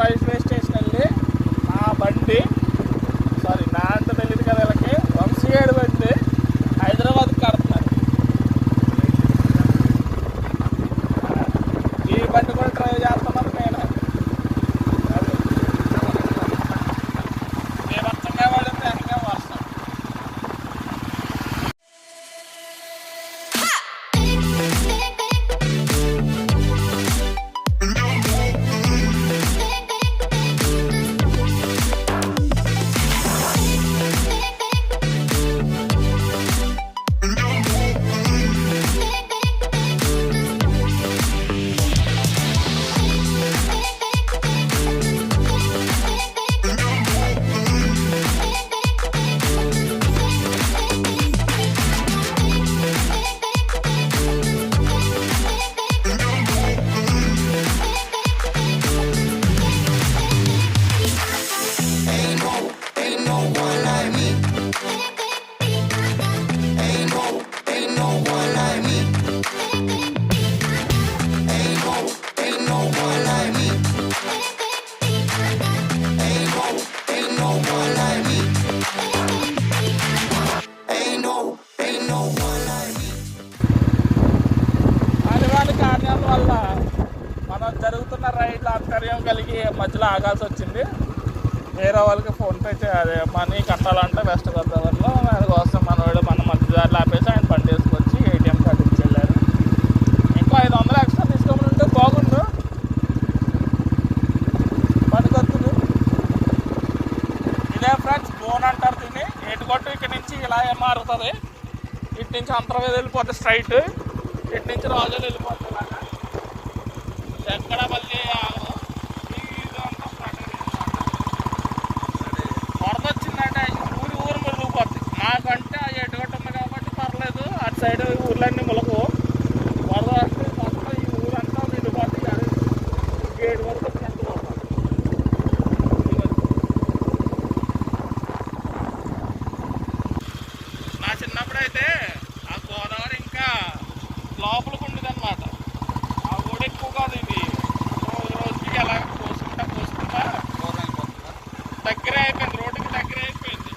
Railway station వెళ్ళి నా బండి నా అంత తెలియదు కదా వీళ్ళకి వంశీయుడు బండి హైదరాబాద్కి కడుతున్నారు. ఈ బండి కూడా డ్రైవ్ చేస్తున్నాను నేను. బీభత్సంగా పడింది వెనక వర్షం. వల్ల మనం జరుగుతున్న రైడ్లో అంతర్యం కలిగి మధ్యలో ఆగాల్సి వచ్చింది. వేరే వాళ్ళకి ఫోన్పే అదే మనీ కట్టాలంటే వెస్ట్ గోదావరిలో. దానికోసం మన మధ్య దారిలో ఆపేసి ఆయన బండి వేసుకొచ్చి ఏటీఎం కార్డు ఇచ్చి వెళ్ళారు. ఇంకో 500 ఎక్స్ట్రా తీసుకోమని ఉంటే బాగుండు. పనికొద్దులు ఇదే ఫ్రెండ్స్ బోన్ అంటారు దీన్ని. ఏటుకొట్టు ఇక్కడ నుంచి ఇలా మారుతుంది. ఇటు నుంచి అంతర్వేది వెళ్ళిపోతుంది స్ట్రైట్. ఇటు నుంచి రాజులు వెళ్ళిపోతుంది. ఎక్కడ మళ్ళీ వరద వచ్చిందంటే ఊరు మునిగిపోద్ది. నాకంటే ఎటుగట్టు ఉంది కాబట్టి పర్లేదు. అటు సైడ్ ఊర్లన్నీ ములకు. వరద వస్తే మొత్తం ఈ ఊరంతా నిండిపోద్ది. గేటు వరకు నా చిన్నప్పుడైతే ఆ గోదావరి ఇంకా లోపలికి ఉండేది అనమాట. ఆ ఊడు ఎక్కువ కాదు. ఇది రోజుకి అలా పోసుకుంటా దగ్గరే అయిపోయింది. రోడ్డుకి దగ్గరే అయిపోయింది.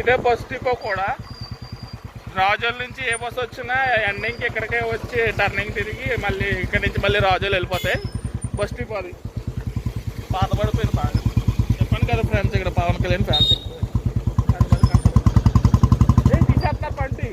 ఇదే బస్ డిపో కూడా. రాజోల నుంచి ఏ బస్సు వచ్చినా ఎండింగ్కి ఇక్కడికే వచ్చి టర్నింగ్ తిరిగి మళ్ళీ ఇక్కడి నుంచి మళ్ళీ రాజోలు వెళ్ళిపోతాయి. బస్ డిపో అది పాతపడిపోయింది బాగా. చెప్పాను కదా ఫ్రెండ్స్, ఇక్కడ పవన్ కళ్యాణ్ ఫ్యాన్స్ ఎక్కువ. తీసేస్తారు పంటి.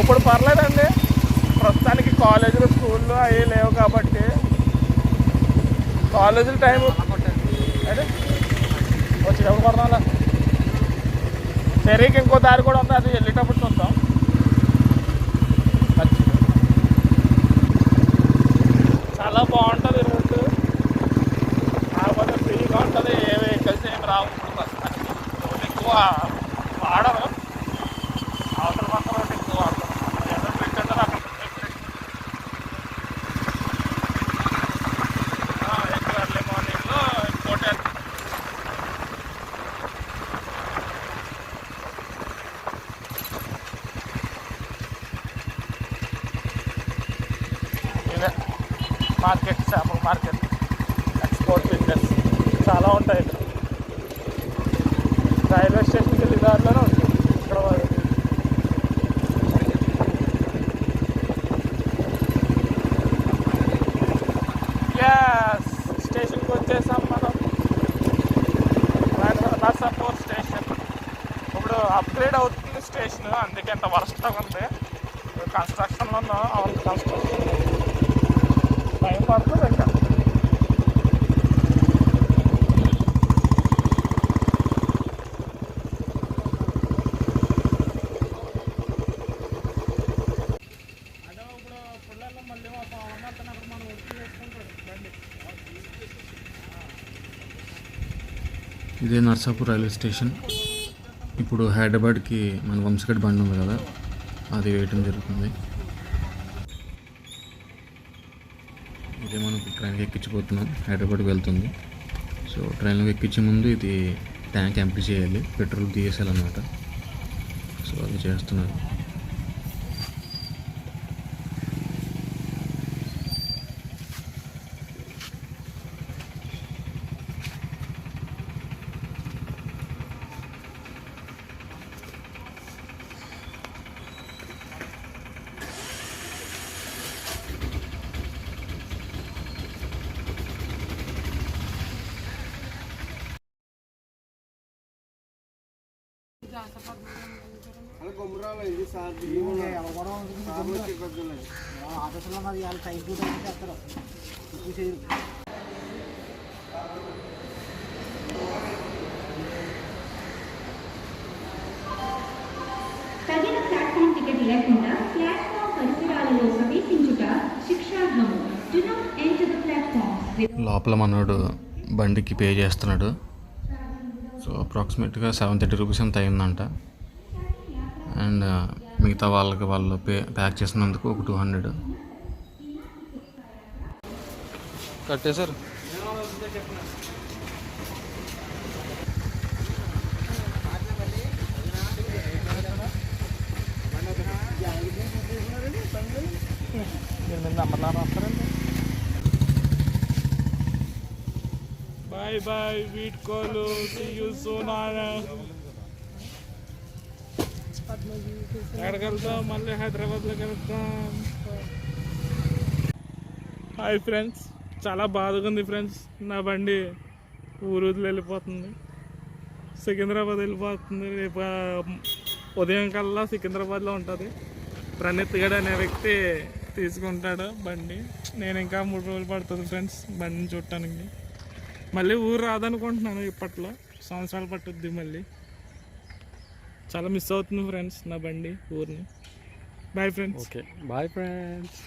ఇప్పుడు పర్లేదండి, ప్రస్తుతానికి కాలేజీలు స్కూళ్ళు అవి లేవు కాబట్టి కాలేజీల టైం అయితే వచ్చి ఎవరు కొడదాంలా. సరేకి ఇంకో దారి కూడా ఉంది, అది వెళ్ళేటప్పుడు చూద్దాం. చాలా బాగుంటుంది రోడ్డు, కాకపోతే ఫ్రీగా ఉంటుంది, ఏ వెహికల్స్ ఏమి రావు. ఇప్పుడు ప్రస్తుతానికి రోడ్డు ఎక్కువ వాడరు, అవతల పక్క రోడ్డు ఎక్కువ వాడతారు. ఎక్కడ బ్రిడ్జ్ ఉంటుంది అక్కడ ఎక్కువ ఎర్లీ మార్నింగ్లో ఇంకోటి ఇదే మార్కెట్, చేపల మార్కెట్, ఎక్స్పోర్ట్ బిజినెస్ చాలా ఉంటాయి ఇక్కడ. రైల్వే స్టేషన్కి వెళ్ళి దారిలోనే ఉంటుంది ఇక్కడ. గ్యాస్ స్టేషన్కి వచ్చేసాం మనం, నర్సాపూర్ స్టేషన్. ఇప్పుడు అప్గ్రేడ్ అవుతుంది స్టేషన్, అందుకే అంత వరస్ట్గా ఉంది. కన్స్ట్రక్షన్లో ఉన్న అవును, కన్స్ట్రక్షన్ టైం పడుతుంది ఇంకా. అదే ఇప్పుడు పుల్లల్లో మళ్ళీ ఉన్నప్పుడు మనం ఉడికి చేసుకుంటాడు బండి. ఇదే నర్సాపూర్ రైల్వే స్టేషన్. ఇప్పుడు హైదరాబాద్కి మన వంశగడ్ బండి ఉంది కదా, అది వేయటం జరుగుతుంది. ఇదే మనం ట్రైన్కి ఎక్కించిపోతున్నాం, హైదరాబాద్కి వెళ్తుంది. సో ట్రైన్లోకి ఎక్కించే ముందు ఇది ట్యాంక్ ఎంప్టీ చేయాలి, పెట్రోల్ తీసేయాలన్నమాట. సో అది చేస్తున్నారు. ఆఫీసులో మరి వాళ్ళ టైం టూ టైం చేస్తారు, ఎక్కువ చేయరు. తగిన ప్లాట్ఫామ్ టికెట్ లేకుండా ప్లాట్ఫామ్ పరిసరాలలో ప్రవేశించుట శిక్షార్హము. Do not enter the platform. లోపల మనోడు బండికి పే చేస్తున్నాడు. సో అప్రాక్సిమేట్గా 730 రూపీస్ ఎంత అయిందంట. అండ్ మిగతా వాళ్ళకి వాళ్ళు ప్యాక్ చేసినందుకు ఒక 200 కట్టేశారు. బాయ్ బాయ్ వీడ్కోలు, సీ యూ సూన్. ఎక్కడికి వెళ్తాం? మళ్ళీ హైదరాబాద్లోకి వెళ్తాం. హాయ్ ఫ్రెండ్స్, చాలా బాధగా ఉంది ఫ్రెండ్స్. నా బండి ఊరు వదిలి వెళ్ళిపోతుంది, సికింద్రాబాద్ వెళ్ళిపోతుంది. రేపు ఉదయం కల్లా సికింద్రాబాద్లో ఉంటుంది. ప్రణీత్ గడ్ అనే వ్యక్తి తీసుకుంటాడు బండి. నేను ఇంకా 3 రోజులు పడుతుంది ఫ్రెండ్స్ బండిని చూడటానికి. మళ్ళీ ఊరు రాదనుకుంటున్నాను, ఇప్పట్లో సంవత్సరాలు పట్టుద్ది. మళ్ళీ చాలా మిస్ అవుతుంది ఫ్రెండ్స్ నా బండి ఊరిని. Bye friends. Okay bye friends.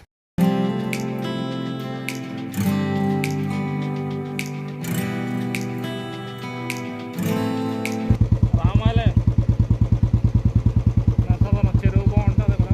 రామాలే నర్సాపురం చెరువు బాగుంటుంది ఇక్కడ.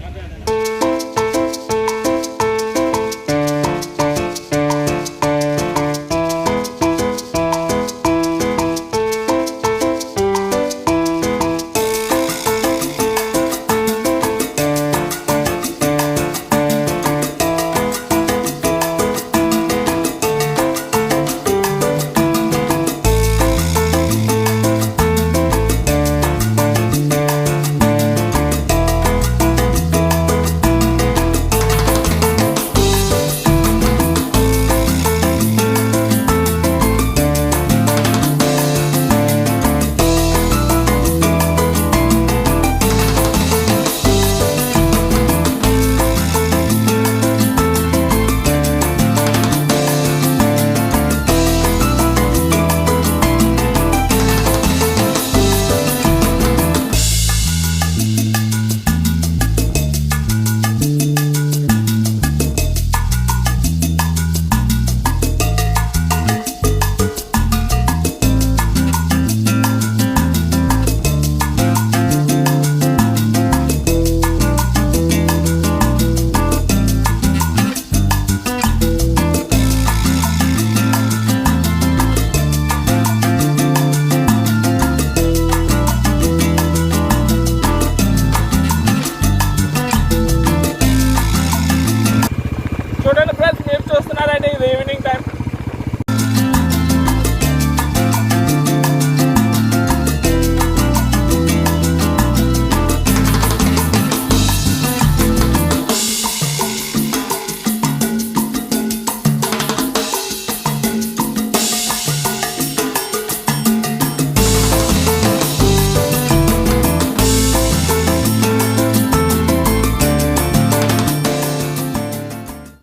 అదే